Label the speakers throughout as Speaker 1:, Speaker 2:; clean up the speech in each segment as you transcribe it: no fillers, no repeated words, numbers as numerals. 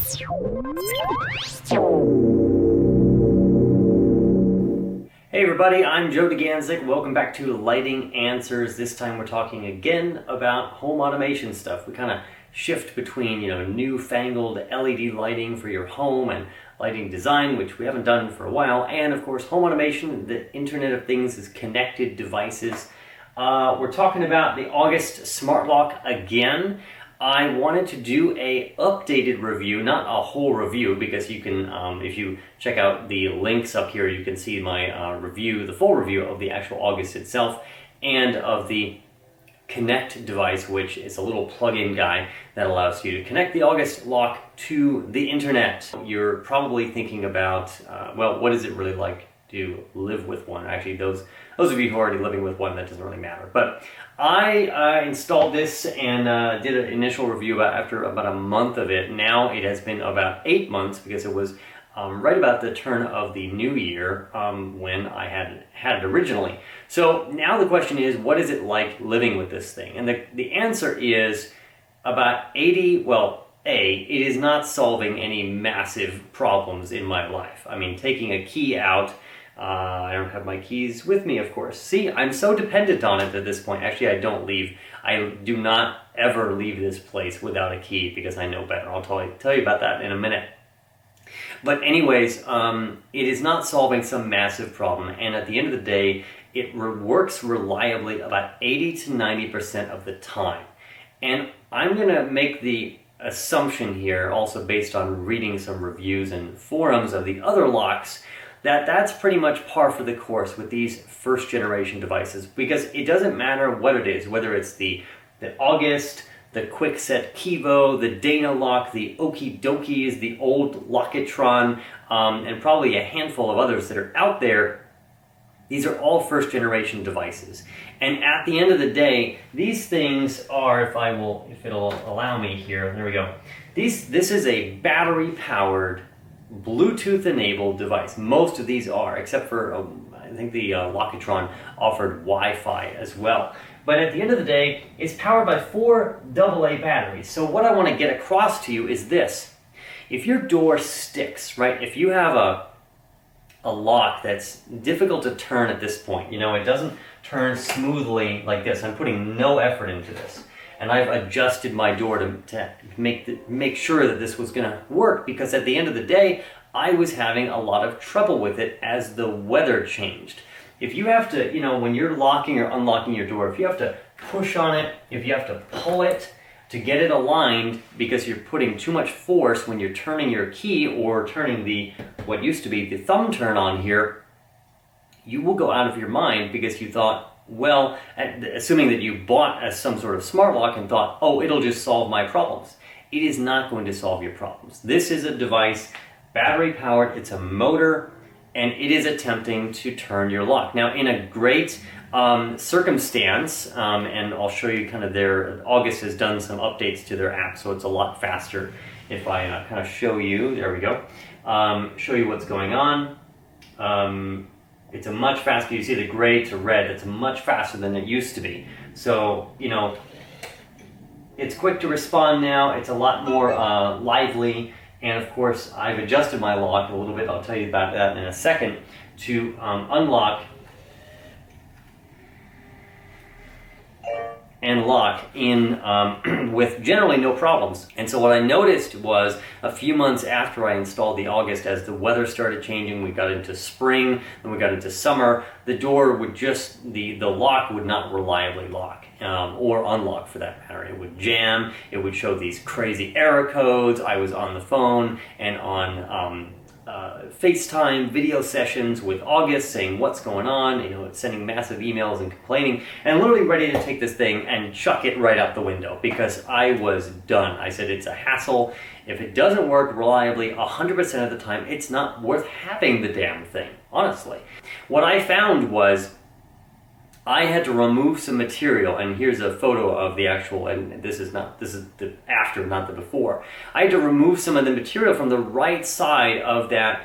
Speaker 1: Hey everybody, I'm Joe DeGanzik. Welcome back to Lighting Answers. This time we're talking again about home automation stuff. We kind of shift between, newfangled LED lighting for your home and lighting design, which we haven't done for a while, and of course home automation. The Internet of Things is connected devices. We're talking about the August smart lock again. I wanted to do a updated review, not a whole review, because you can, if you check out the links up here, you can see my review, the full review of the actual August itself, and of the Connect device, which is a little plug-in guy that allows you to connect the August lock to the internet. You're probably thinking about, what is it really like to live with one? Actually, those of you who are already living with one, that doesn't really matter. But I installed this and did an initial review after about a month of it. Now it has been about 8 months, because it was right about the turn of the new year when I had it originally. So now the question is, what is it like living with this thing? And the answer is about 80, it is not solving any massive problems in my life. I mean, taking a key out, I don't have my keys with me, of course. See, I'm so dependent on it at this point. Actually, I do not ever leave this place without a key, because I know better. I'll tell you about that in a minute. But anyways, it is not solving some massive problem, and at the end of the day, it works reliably about 80 to 90% of the time. And I'm going to make the assumption here, also based on reading some reviews and forums of the other locks, that's pretty much par for the course with these first generation devices, because it doesn't matter what it is, whether it's the August, the Quickset Kivo, the Dana lock, the Okie Dokies, the old Lockitron, and probably a handful of others that are out there. These are all first generation devices. And at the end of the day, these things are, if it'll allow me here, there we go. This is a battery powered, Bluetooth enabled device. Most of these are, except for I think the Lockitron offered Wi-Fi as well. But at the end of the day, it's powered by 4 AA batteries. So what I want to get across to you is this. If your door sticks, right? If you have a lock that's difficult to turn at this point, it doesn't turn smoothly like this. I'm putting no effort into this. And I've adjusted my door to make sure that this was going to work, because at the end of the day, I was having a lot of trouble with it as the weather changed. If you have to, when you're locking or unlocking your door, if you have to push on it, if you have to pull it to get it aligned because you're putting too much force when you're turning your key or turning what used to be the thumb turn on here, you will go out of your mind, because you thought, assuming that you bought some sort of smart lock and thought, oh, it'll just solve my problems. It is not going to solve your problems. This is a device, battery powered, it's a motor, and it is attempting to turn your lock. Now, in a great circumstance, and I'll show you August has done some updates to their app, so it's a lot faster. If I kind of show you, there we go, show you what's going on. It's a much faster, you see the gray to red, it's much faster than it used to be. So, it's quick to respond now, it's a lot more lively, and of course I've adjusted my lock a little bit, I'll tell you about that in a second, to unlock and lock in with generally no problems. And so what I noticed was, a few months after I installed the August, as the weather started changing, we got into spring, then we got into summer, the door would the lock would not reliably lock, or unlock for that matter. It would jam, it would show these crazy error codes. I was on the phone and on FaceTime video sessions with August saying what's going on, sending massive emails and complaining, and literally ready to take this thing and chuck it right out the window, because I was done. I said, it's a hassle. If it doesn't work reliably 100% of the time, it's not worth having the damn thing, honestly. What I found was I had to remove some material, and here's a photo of the actual, and this is the after, not the before. I had to remove some of the material from the right side of that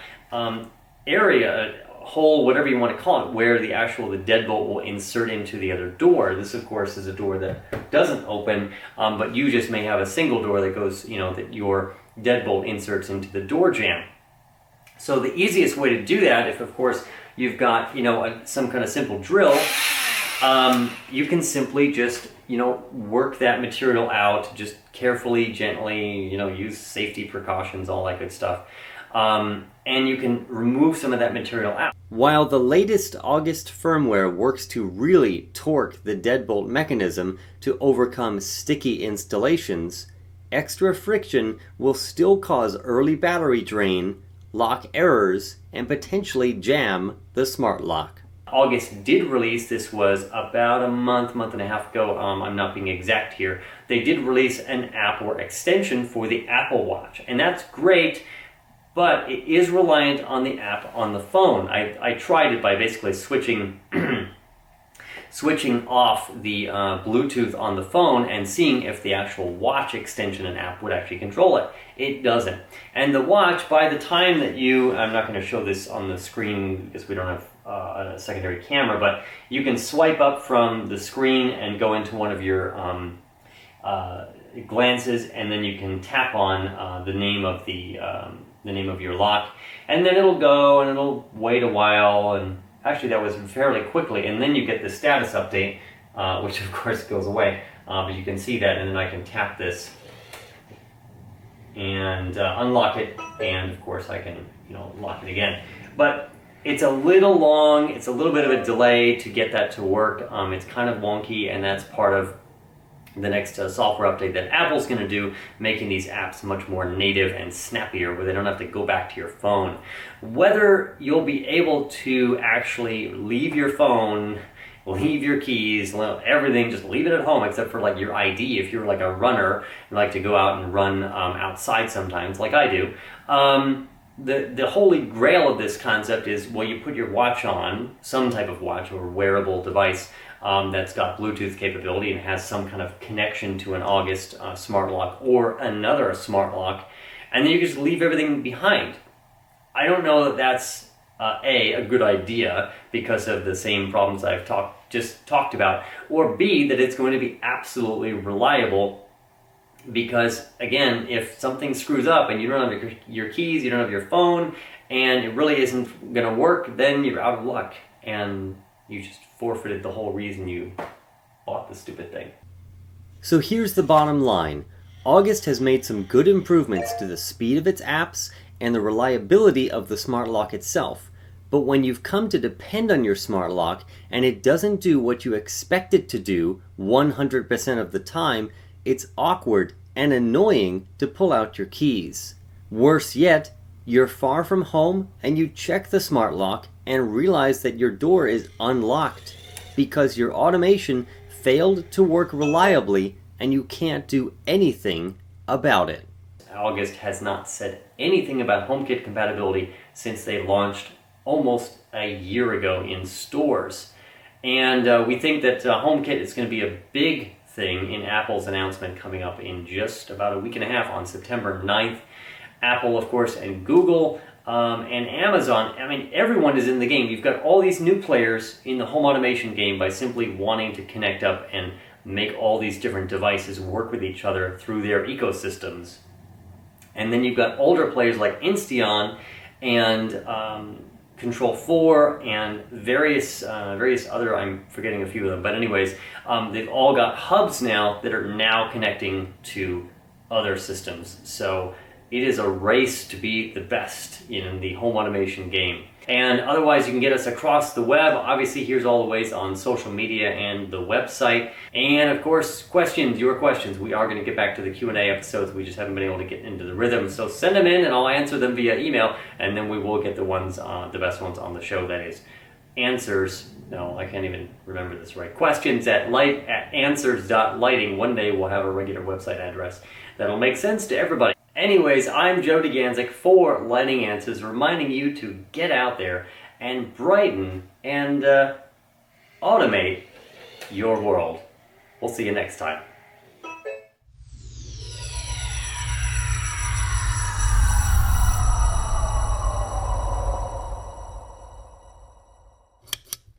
Speaker 1: area, hole, whatever you want to call it, where the deadbolt will insert into the other door. This, of course, is a door that doesn't open, but you just may have a single door that goes, that your deadbolt inserts into the door jamb. So the easiest way to do that, if of course you've got, some kind of simple drill, you can simply just, work that material out, just carefully, gently, use safety precautions, all that good stuff. And you can remove some of that material out. While the latest August firmware works to really torque the deadbolt mechanism to overcome sticky installations, extra friction will still cause early battery drain, lock errors, and potentially jam the smart lock. August did release, this was about a month and a half ago, I'm not being exact here, they did release an app or extension for the Apple Watch, and that's great, but it is reliant on the app on the phone. I tried it by basically switching off the Bluetooth on the phone and seeing if the actual watch extension and app would actually control it. It doesn't. And the watch, by the time that I'm not going to show this on the screen because we don't have a secondary camera, but you can swipe up from the screen and go into one of your glances, and then you can tap on the name of your lock, and then it'll go and it'll wait a while, and actually that was fairly quickly, and then you get the status update, which of course goes away, but you can see that, and then I can tap this and unlock it, and of course I can lock it again. But it's a little long, it's a little bit of a delay to get that to work. It's kind of wonky, and that's part of the next software update that Apple's going to do, making these apps much more native and snappier, where they don't have to go back to your phone. Whether you'll be able to actually leave your phone, leave your keys, everything, just leave it at home except for like your ID. If you're like a runner, you like to go out and run outside sometimes, like I do. The holy grail of this concept is, well, you put your watch on, some type of watch or wearable device that's got Bluetooth capability and has some kind of connection to an August smart lock or another smart lock, and then you just leave everything behind. I don't know that that's a good idea because of the same problems I've just talked about, or B, that it's going to be absolutely reliable. Because again, if something screws up and you don't have your keys, you don't have your phone, and it really isn't going to work, then you're out of luck, and you just forfeited the whole reason you bought the stupid thing. So here's the bottom line. August has made some good improvements to the speed of its apps and the reliability of the smart lock itself. But when you've come to depend on your smart lock and it doesn't do what you expect it to do 100% of the time, it's awkward and annoying to pull out your keys. Worse yet, you're far from home and you check the smart lock and realize that your door is unlocked because your automation failed to work reliably and you can't do anything about it. August has not said anything about HomeKit compatibility since they launched almost a year ago in stores. And we think that HomeKit is going to be a big thing in Apple's announcement coming up in just about a week and a half on September 9th. Apple, of course, and Google and Amazon, I mean, everyone is in the game. You've got all these new players in the home automation game by simply wanting to connect up and make all these different devices work with each other through their ecosystems. And then you've got older players like Insteon and Control 4 and various other, I'm forgetting a few of them, but anyways, they've all got hubs now that are now connecting to other systems. So it is a race to be the best in the home automation game. And otherwise, you can get us across the web. Obviously, here's all the ways on social media and the website. And of course, questions, your questions. We are going to get back to the Q&A episodes. We just haven't been able to get into the rhythm. So send them in and I'll answer them via email. And then we will get the ones, the best ones on the show. That is answers. No, I can't even remember this right. Questions at answers.lighting. One day we'll have a regular website address that'll make sense to everybody. Anyways, I'm Joe DeGanzik for Lighting Answers, reminding you to get out there and brighten and automate your world. We'll see you next time.